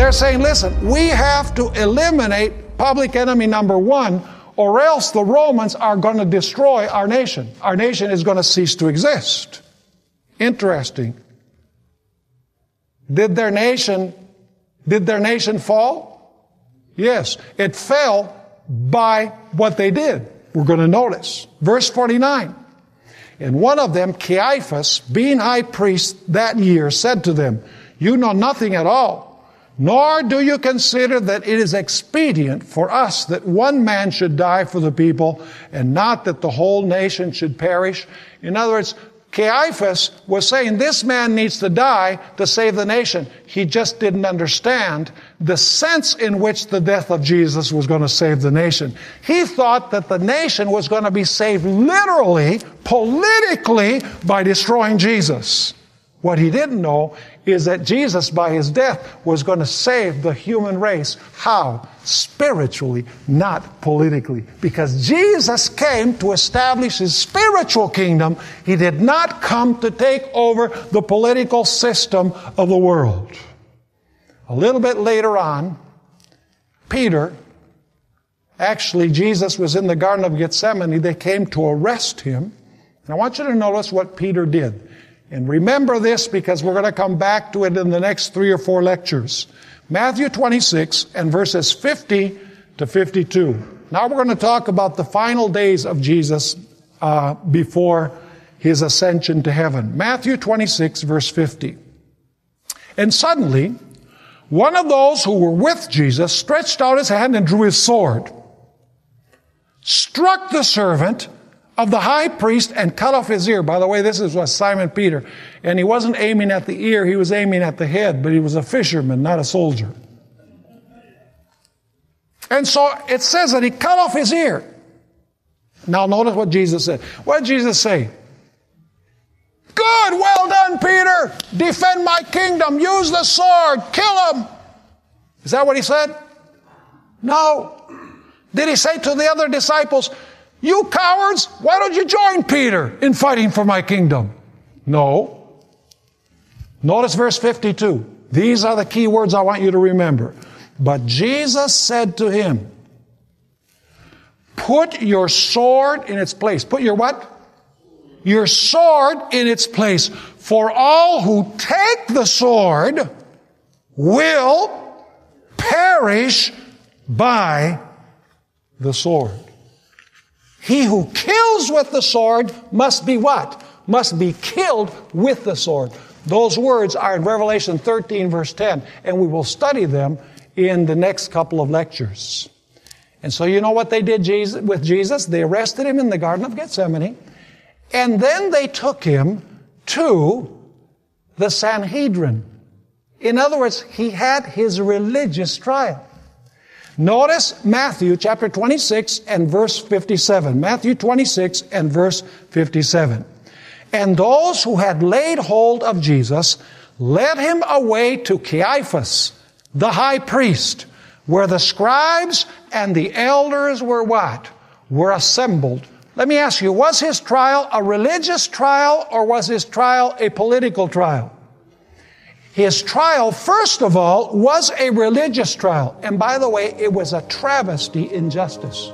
they're saying, listen, we have to eliminate public enemy number one, or else the Romans are going to destroy our nation. Our nation is going to cease to exist. Interesting. Did their nation fall? Yes. It fell by what they did. We're going to notice. Verse 49. And one of them, Caiaphas, being high priest that year, said to them, you know nothing at all, nor do you consider that it is expedient for us that one man should die for the people, and not that the whole nation should perish. In other words, Caiaphas was saying this man needs to die to save the nation. He just didn't understand the sense in which the death of Jesus was going to save the nation. He thought that the nation was going to be saved literally, politically, by destroying Jesus. What he didn't know is that Jesus, by his death, was going to save the human race. How? Spiritually, not politically. Because Jesus came to establish his spiritual kingdom. He did not come to take over the political system of the world. A little bit later on, Peter, actually Jesus was in the Garden of Gethsemane. They came to arrest him. And I want you to notice what Peter did. And remember this because we're going to come back to it in the next 3 or 4 lectures. Matthew 26 and verses 50 to 52. Now we're going to talk about the final days of Jesus before his ascension to heaven. Matthew 26 verse 50. And suddenly, one of those who were with Jesus stretched out his hand and drew his sword, struck the servant of the high priest and cut off his ear. By the way, this was Simon Peter. And he wasn't aiming at the ear, he was aiming at the head, but he was a fisherman, not a soldier. And so it says that he cut off his ear. Now notice what Jesus said. What did Jesus say? Good, well done, Peter. Defend my kingdom. Use the sword. Kill him. Is that what he said? No. Did he say to the other disciples, you cowards, why don't you join Peter in fighting for my kingdom? No. Notice verse 52. These are the key words I want you to remember. But Jesus said to him, put your sword in its place. Put your what? Your sword in its place. For all who take the sword will perish by the sword. He who kills with the sword must be what? Must be killed with the sword. Those words are in Revelation 13 verse 10, and we will study them in the next couple of lectures. And so you know what they did with Jesus? They arrested him in the Garden of Gethsemane, and then they took him to the Sanhedrin. In other words, he had his religious trial. Notice Matthew chapter 26 and verse 57. Matthew 26 and verse 57. And those who had laid hold of Jesus led him away to Caiaphas, the high priest, where the scribes and the elders were what? Were assembled. Let me ask you, was his trial a religious trial or was his trial a political trial? His trial, first of all, was a religious trial. And by the way, it was a travesty in justice.